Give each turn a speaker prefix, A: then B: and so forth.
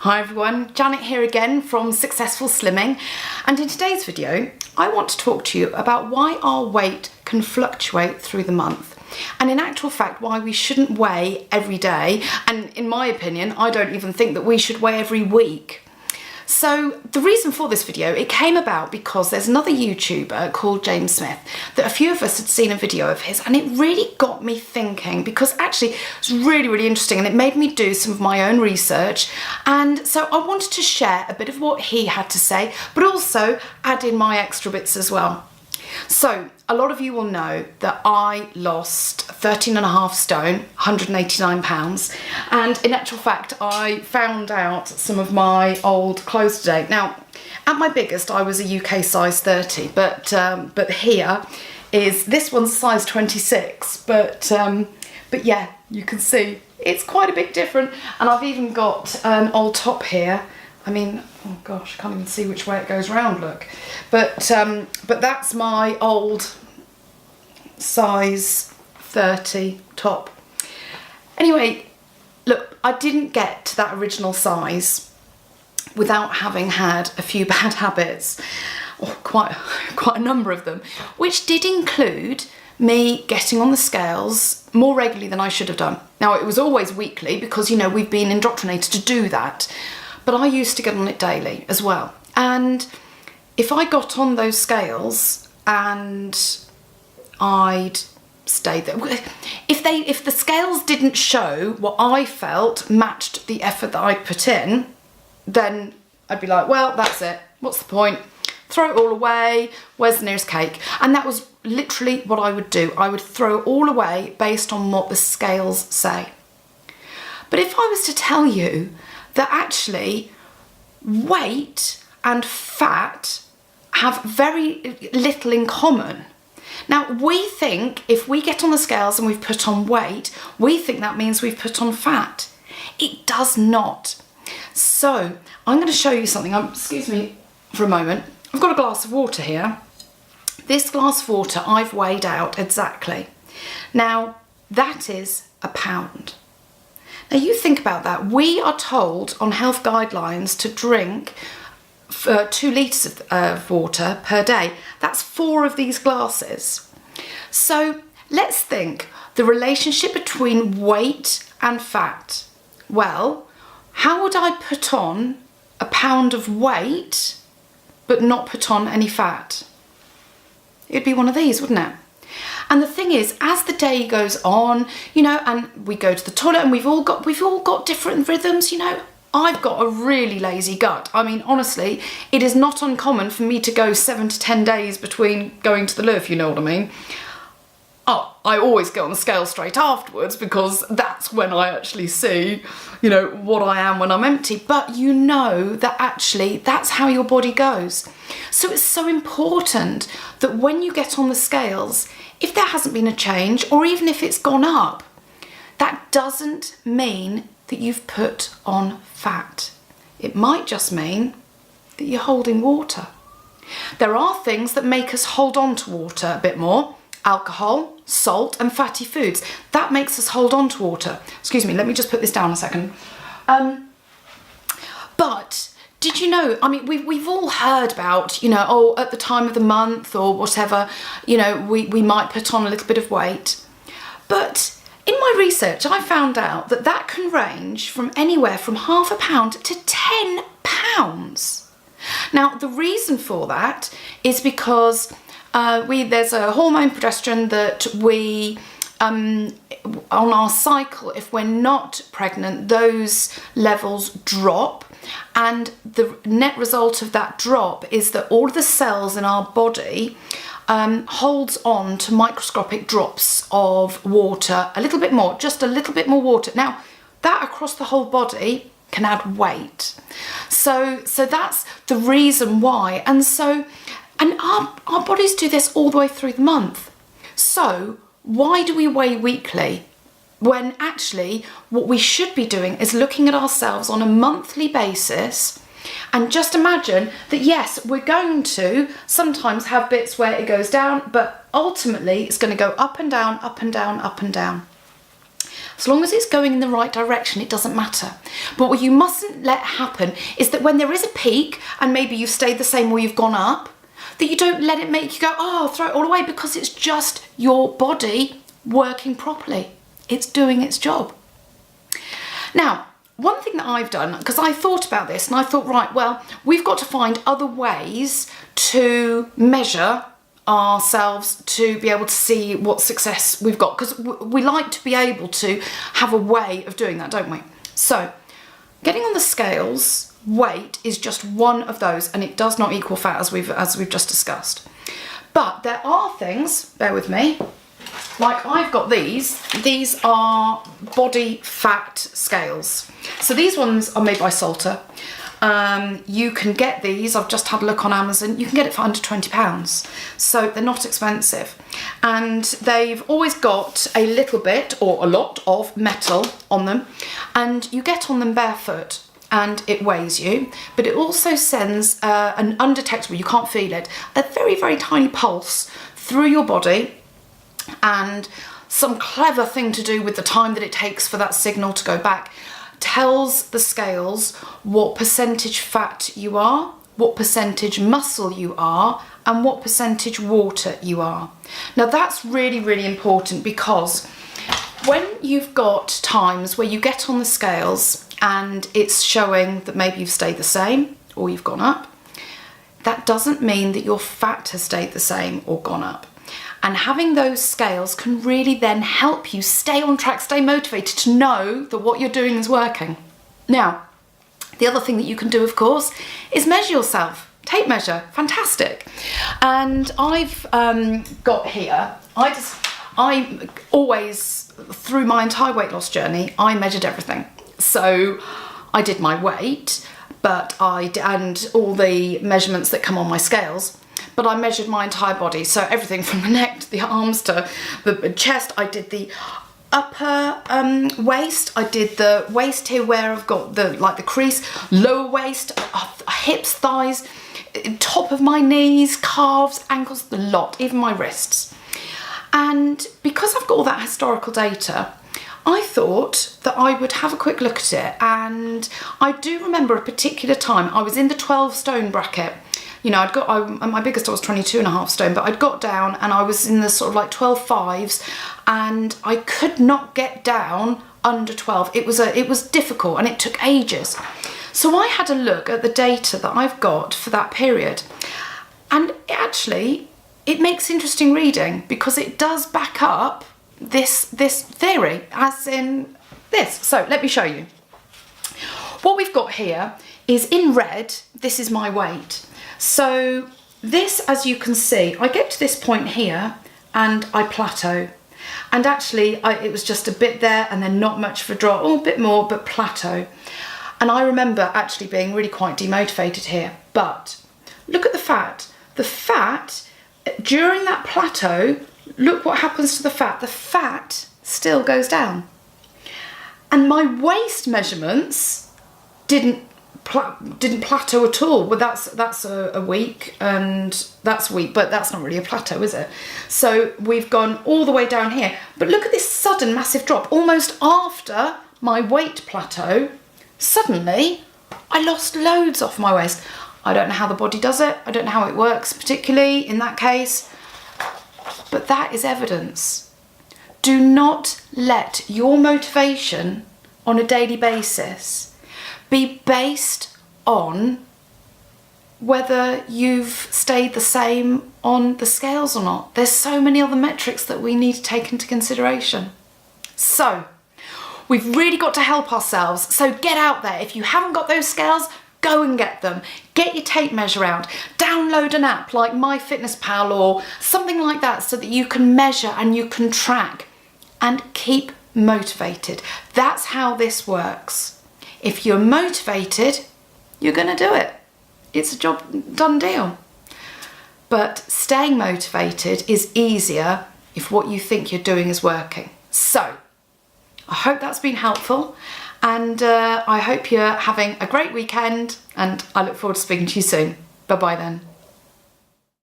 A: Hi everyone, Janet here again from Successful Slimming, and in today's video I want to talk to you about why our weight can fluctuate through the month, and in actual fact why we shouldn't weigh every day, and in my opinion I don't even think that we should weigh every week. So the reason for this video, it came about because there's another YouTuber called James Smith that a few of us had seen a video of his, and it really got me thinking, because actually it's really interesting and it made me do some of my own research. And so I wanted to share a bit of what he had to say, but also add in my extra bits as well. So a lot of you will know that I lost 13.5 stone, 189 pounds, and in actual fact I found out some of my old clothes today. Now at my biggest I was a UK size 30, but here is, this one's size 26, but yeah, you can see it's quite a bit different. And I've even got an old top here. I mean, oh gosh, I can't even see which way it goes round, look. But that's my old size 30 top. Anyway, look, I didn't get to that original size without having had a few bad habits, or quite a number of them, which did include me getting on the scales more regularly than I should have done. Now, it was always weekly because, you know, we've been indoctrinated to do that. But I used to get on it daily as well. And if I got on those scales and I'd stayed there, if the scales didn't show what I felt matched the effort that I'd put in, then I'd be like, well, that's it. What's the point? Throw it all away. Where's the nearest cake? And that was literally what I would do. I would throw it all away based on what the scales say. But if I was to tell you that actually weight and fat have very little in common. Now, we think if we get on the scales and we've put on weight, we think that means we've put on fat. It does not. So I'm going to show you something. Excuse me for a moment. I've got a glass of water here. This glass of water I've weighed out exactly. Now, that is a pound. Now you think about that. We are told on health guidelines to drink 2 litres of water per day. That's 4 of these glasses. So let's think the relationship between weight and fat. Well, how would I put on a pound of weight but not put on any fat? It'd be one of these, wouldn't it? And the thing is, as the day goes on, you know, and we go to the toilet and we've all got different rhythms, you know. I've got a really lazy gut. I mean, honestly, it is not uncommon for me to go 7 to 10 days between going to the loo, if you know what I mean. Oh, I always go on the scale straight afterwards because that's when I actually see, you know, what I am when I'm empty. But you know that actually that's how your body goes. So it's so important that when you get on the scales, if there hasn't been a change, or even if it's gone up, that doesn't mean that you've put on fat. It might just mean that you're holding water. There are things that make us hold on to water a bit more. Alcohol, salt and fatty foods. That makes us hold on to water. Excuse me, let me just put this down a second. But did you know, I mean, we've all heard about, you know, oh, at the time of the month or whatever, you know, we might put on a little bit of weight. But in my research, I found out that that can range from anywhere from £0.5 pound to £10. Now, the reason for that is because there's a hormone progesterone that we, on our cycle, if we're not pregnant, those levels drop. And the net result of that drop is that all of the cells in our body holds on to microscopic drops of water, a little bit more, just a little bit more water. Now, that across the whole body can add weight. So that's the reason why. And our bodies do this all the way through the month. So why do we weigh weekly when actually what we should be doing is looking at ourselves on a monthly basis? And just imagine that, yes, we're going to sometimes have bits where it goes down, but ultimately it's going to go up and down, up and down, up and down. As long as it's going in the right direction, it doesn't matter. But what you mustn't let happen is that when there is a peak and maybe you've stayed the same or you've gone up, that you don't let it make you go, oh, throw it all away, because it's just your body working properly. It's doing its job. Now, one thing that I've done, because I thought about this and I thought, right, well, we've got to find other ways to measure ourselves to be able to see what success we've got, because we like to be able to have a way of doing that, don't we? So getting on the scales, weight is just one of those, and it does not equal fat, as we've just discussed. But there are things, bear with me, like I've got these are body fat scales. So these ones are made by Salter. You can get these, I've just had a look on Amazon, you can get it for under £20. So they're not expensive. And they've always got a little bit or a lot of metal on them. And you get on them barefoot and it weighs you. But it also sends an undetectable, you can't feel it, a very, very tiny pulse through your body. And some clever thing to do with the time that it takes for that signal to go back tells the scales what percentage fat you are, what percentage muscle you are, and what percentage water you are. Now that's really, really important, because when you've got times where you get on the scales and it's showing that maybe you've stayed the same or you've gone up, that doesn't mean that your fat has stayed the same or gone up. And having those scales can really then help you stay on track, stay motivated, to know that what you're doing is working. Now, the other thing that you can do, of course, is measure yourself. Tape measure, fantastic. And I've got here, I always, through my entire weight loss journey, I measured everything. So I did my weight, and all the measurements that come on my scales, but I measured my entire body. So everything from the neck to the arms to the chest. I did the upper waist. I did the waist here where I've got the crease, lower waist, hips, thighs, top of my knees, calves, ankles, the lot, even my wrists. And because I've got all that historical data, I thought that I would have a quick look at it. And I do remember a particular time I was in the 12 stone bracket. You know, my biggest I was 22.5 stone, but I'd got down and I was in the sort of like 12 fives, and I could not get down under 12. It was difficult and it took ages. So I had a look at the data that I've got for that period, and it makes interesting reading, because it does back up this theory, as in this. So let me show you. What we've got here is in red, this is my weight. So this, as you can see, I get to this point here and I plateau. And actually, it was just a bit there and then not much of a drop, or a bit more, but plateau. And I remember actually being really quite demotivated here. But look at the fat. The fat, during that plateau, look what happens to the fat. The fat still goes down. And my waist measurements didn't plateau at all. Well, that's a week, and that's a week, but that's not really a plateau, is it? So we've gone all the way down here. But look at this sudden massive drop. Almost after my weight plateau, suddenly I lost loads off my waist. I don't know how the body does it. I don't know how it works, particularly in that case. But that is evidence. Do not let your motivation on a daily basis be based on whether you've stayed the same on the scales or not. There's so many other metrics that we need to take into consideration. So we've really got to help ourselves. So get out there. If you haven't got those scales, go and get them. Get your tape measure out. Download an app like MyFitnessPal or something like that, so that you can measure and you can track, and keep motivated. That's how this works. If you're motivated, you're going to do it. It's a job done deal. But staying motivated is easier if what you think you're doing is working. So I hope that's been helpful, and I hope you're having a great weekend, and I look forward to speaking to you soon. Bye bye then.